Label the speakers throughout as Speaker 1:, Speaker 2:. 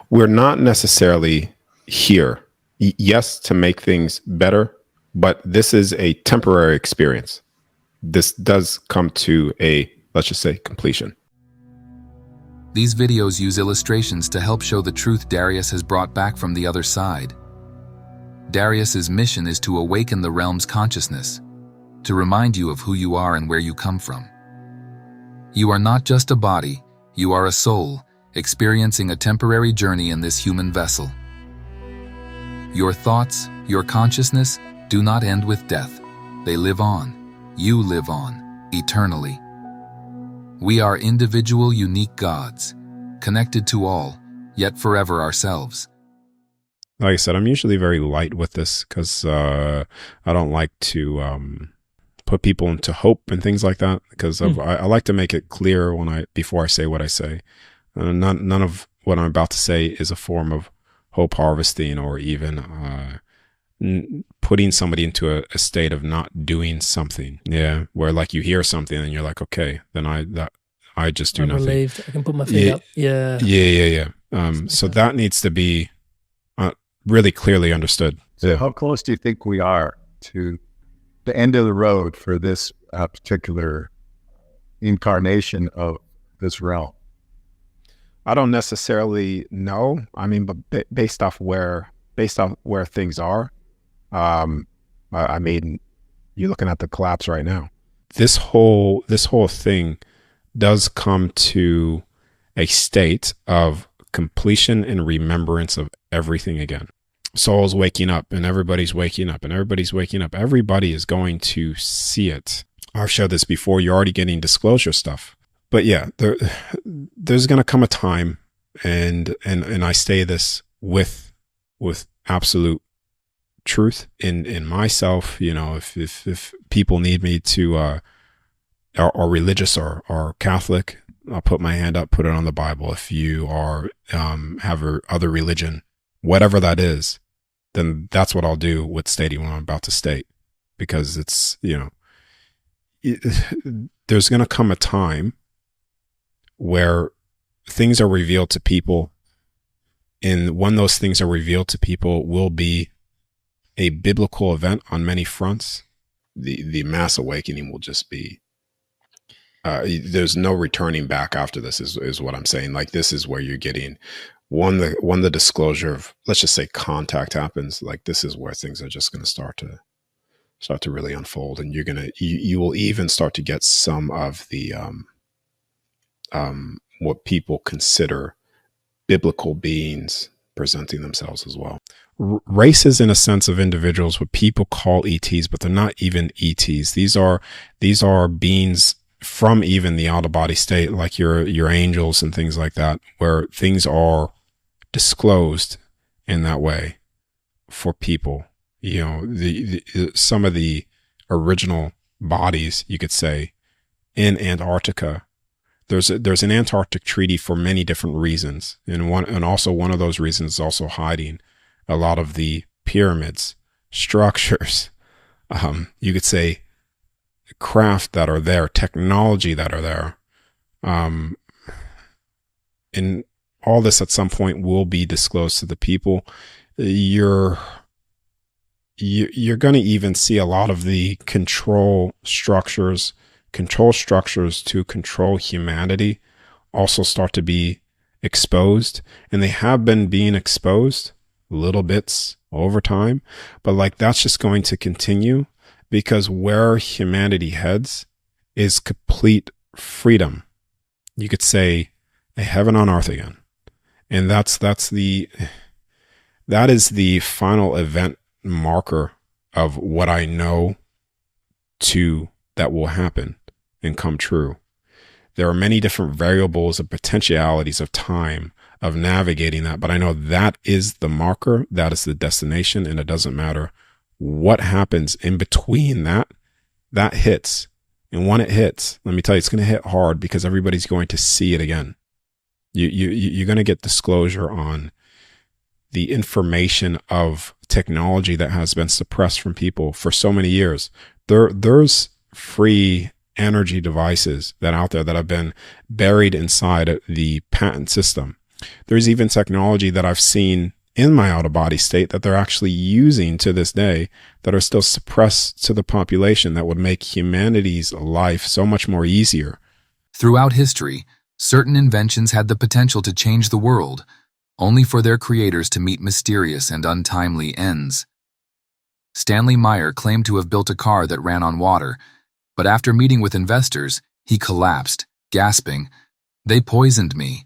Speaker 1: We're not necessarily here, yes, to make things better, but this is a temporary experience. This does come to a, let's just say, completion.
Speaker 2: These videos use illustrations to help show the truth Darius has brought back from the other side. Darius's mission is to awaken the realm's consciousness, to remind you of who you are and where you come from. You are not just a body, you are a soul, experiencing a temporary journey in this human vessel. Your thoughts, your consciousness, do not end with death. They live on. You live on, eternally. We are individual, unique gods, connected to all, yet forever ourselves.
Speaker 1: Like I said, I'm usually very light with this because I don't like to put people into hope and things like that, because I like to make it clear before I say what I say. None of what I'm about to say is a form of hope harvesting or even putting somebody into a state of not doing something. Yeah, where like you hear something and you're like, okay, then I just do nothing.
Speaker 3: Relieved. I can put my feet up. Yeah.
Speaker 1: So that needs to be really clearly understood.
Speaker 4: So how close do you think we are to the end of the road for this particular incarnation of this realm?
Speaker 1: I don't necessarily know. I mean, but based off where things are, I mean, you're looking at the collapse right now. This whole thing does come to a state of completion and remembrance of everything again. Soul's waking up and everybody's waking up and everybody's waking up. Everybody is going to see it. I've showed this before. You're already getting disclosure stuff. But yeah, there's going to come a time, and I say this with absolute truth in myself. You know, if people need me to, are religious or Catholic, I'll put my hand up, put it on the Bible. If you are, have other religion, whatever that is, then that's what I'll do with stating what I'm about to state, because it's, you know, there's going to come a time where things are revealed to people, and when those things are revealed to people will be a biblical event on many fronts. The mass awakening will just be, there's no returning back after this is what I'm saying. Like, this is where you're getting when the disclosure of, let's just say, contact happens. Like, this is where things are just going to start to really unfold, and you will even start to get some of the what people consider biblical beings presenting themselves as well. Races, in a sense, of individuals, what people call ETs, but they're not even ETs. These are beings from even the out of body state, like your angels and things like that, where things are disclosed in that way for people. You know, some of the original bodies, you could say, in Antarctica. There's an Antarctic treaty for many different reasons, and also one of those reasons is also hiding a lot of the pyramids, structures, you could say, craft that are there, technology that are there, and all this at some point will be disclosed to the people. You're going to even see a lot of the control structures to control humanity also start to be exposed, and they have been being exposed little bits over time, but like, that's just going to continue, because where humanity heads is complete freedom. You could say a heaven on earth again. And that is the final event marker of what I know that will happen and come true. There are many different variables and potentialities of time of navigating that, but I know that is the marker, that is the destination, and it doesn't matter what happens in between that hits. And when it hits, let me tell you, it's going to hit hard, because everybody's going to see it again. You're going to get disclosure on the information of technology that has been suppressed from people for so many years. There's free energy devices that out there that have been buried inside the patent system. There's even technology that I've seen in my out-of-body state that they're actually using to this day that are still suppressed to the population that would make humanity's life so much more easier.
Speaker 2: Throughout history, certain inventions had the potential to change the world, only for their creators to meet mysterious and untimely ends. Stanley Meyer claimed to have built a car that ran on water, but after meeting with investors, he collapsed, gasping, "They poisoned me."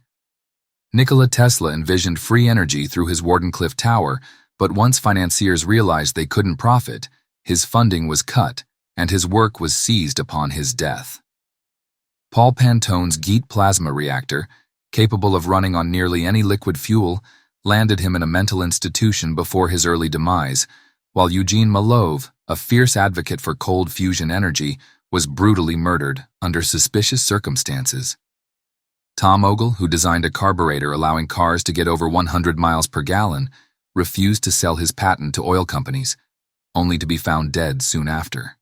Speaker 2: Nikola Tesla envisioned free energy through his Wardenclyffe Tower, but once financiers realized they couldn't profit, his funding was cut, and his work was seized upon his death. Paul Pantone's Geat plasma reactor, capable of running on nearly any liquid fuel, landed him in a mental institution before his early demise, while Eugene Malov, a fierce advocate for cold fusion energy, was brutally murdered under suspicious circumstances. Tom Ogle, who designed a carburetor allowing cars to get over 100 miles per gallon, refused to sell his patent to oil companies, only to be found dead soon after.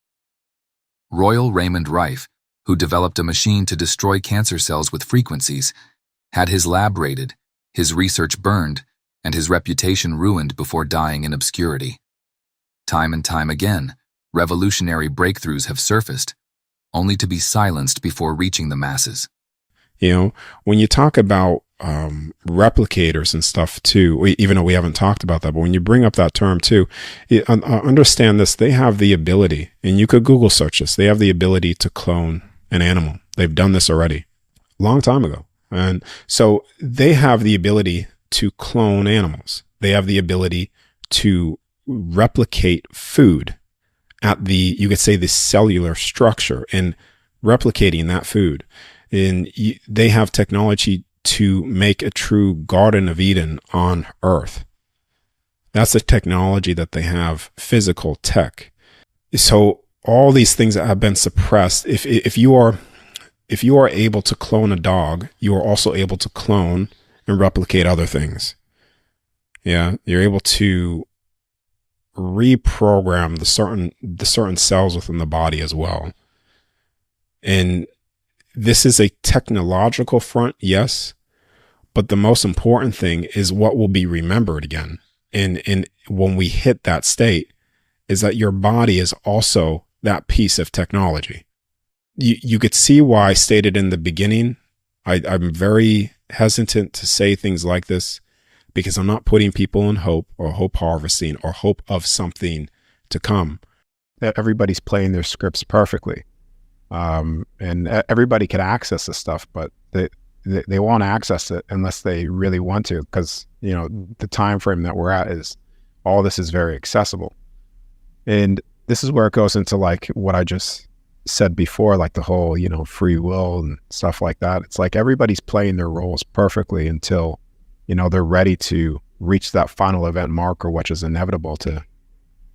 Speaker 2: Royal Raymond Rife, who developed a machine to destroy cancer cells with frequencies, had his lab raided, his research burned, and his reputation ruined before dying in obscurity. Time and time again, revolutionary breakthroughs have surfaced, only to be silenced before reaching the masses.
Speaker 1: You know, when you talk about replicators and stuff too, even though we haven't talked about that, but when you bring up that term too, understand this, they have the ability, and you could Google search this, they have the ability to clone an animal. They've done this already a long time ago. And so they have the ability to clone animals. They have the ability to replicate food at the, you could say, the cellular structure and replicating that food. And they have technology to make a true Garden of Eden on Earth. That's the technology that they have, physical tech. So all these things that have been suppressed, if you are able to clone a dog, you are also able to clone and replicate other things. Yeah, you're able to reprogram the certain cells within the body as well. And this is a technological front, yes, but the most important thing is what will be remembered again. And when we hit that state, is that your body is also that piece of technology. You could see why I stated in the beginning, I'm very hesitant to say things like this because I'm not putting people in hope or hope harvesting or hope of something to come. Everybody's playing their scripts perfectly. And everybody can access this stuff, but they won't access it unless they really want to, because, you know, the time frame that we're at is all this is very accessible. And this is where it goes into like what I just said before, like the whole, you know, free will and stuff like that. It's like everybody's playing their roles perfectly until, you know, they're ready to reach that final event marker, which is inevitable to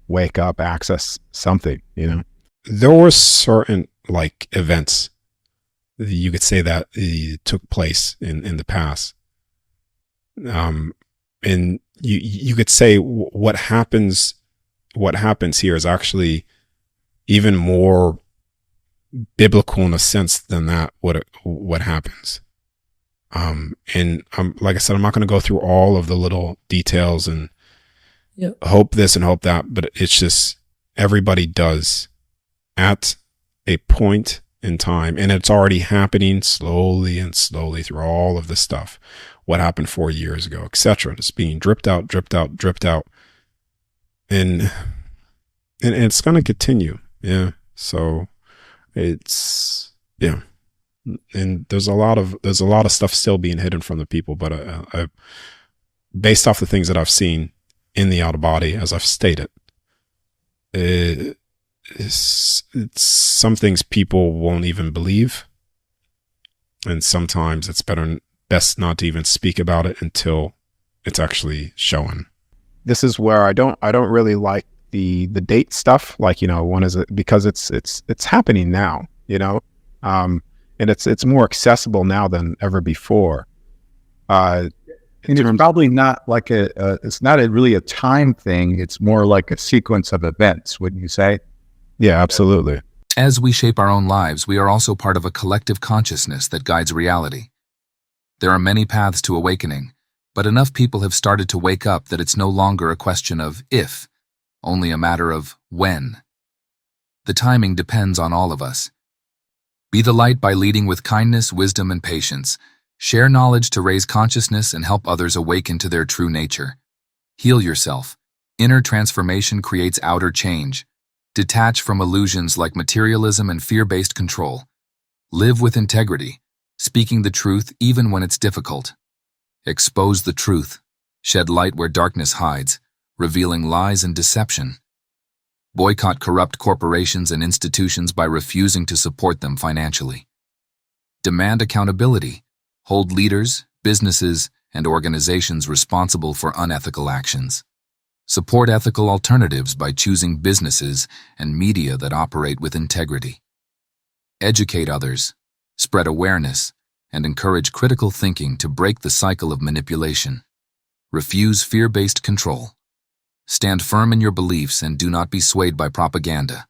Speaker 1: wake up, access something, you know. There were certain like events, you could say, that took place in the past. And you could say what happens here is actually even more biblical in a sense than that, what happens. And like I said, I'm not going to go through all of the little details and hope this and hope that, but it's just everybody does at a point in time, and it's already happening slowly and slowly through all of this stuff. What happened 4 years ago, etc. It's being dripped out, and it's going to continue. Yeah. So it's, yeah. And there's a lot of stuff still being hidden from the people, but I based off the things that I've seen in the out of body, as I've stated, it's some things people won't even believe, and sometimes it's best not to even speak about it until it's actually shown. This is where I don't really like the date stuff, like, you know, when is it, because it's happening now, you know, and it's more accessible now than ever before.
Speaker 4: And it's probably not like it's not really a time thing. It's more like a sequence of events, wouldn't you say?
Speaker 1: Yeah, absolutely.
Speaker 2: As we shape our own lives, we are also part of a collective consciousness that guides reality. There are many paths to awakening, But enough people have started to wake up that it's no longer a question of if, only a matter of when. The timing depends on all of us. Be the light by leading with kindness, wisdom, and patience. Share knowledge to raise consciousness and help others awaken to their true nature. Heal yourself. Inner transformation creates outer change. Detach from illusions like materialism and fear-based control. Live with integrity, speaking the truth even when it's difficult. Expose the truth. Shed light where darkness hides, revealing lies and deception. Boycott corrupt corporations and institutions by refusing to support them financially. Demand accountability. Hold leaders, businesses, and organizations responsible for unethical actions. Support ethical alternatives by choosing businesses and media that operate with integrity. Educate others, spread awareness, and encourage critical thinking to break the cycle of manipulation. Refuse fear-based control. Stand firm in your beliefs and do not be swayed by propaganda.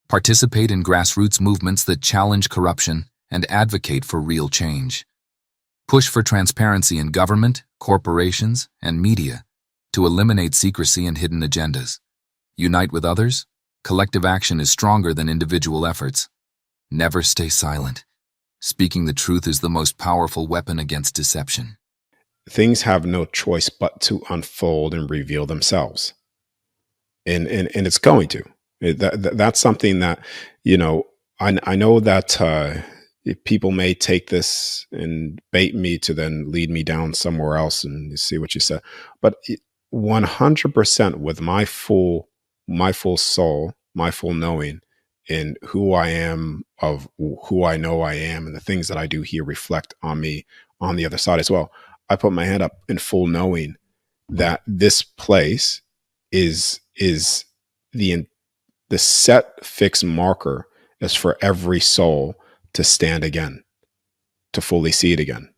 Speaker 2: Participate in grassroots movements that challenge corruption and advocate for real change. Push for transparency in government, corporations, and media to eliminate secrecy and hidden agendas. Unite with others. Collective action is stronger than individual efforts. Never stay silent. Speaking the truth is the most powerful weapon against deception.
Speaker 1: Things have no choice but to unfold and reveal themselves. And it's going to. That's something that, I know that people may take this and bait me to then lead me down somewhere else and see what you said. But 100% with my full soul, my full knowing in who I am, of who I know I am, and the things that I do here reflect on me on the other side as well. I put my hand up in full knowing that this place is the set fixed marker is for every soul to stand again, to fully see it again.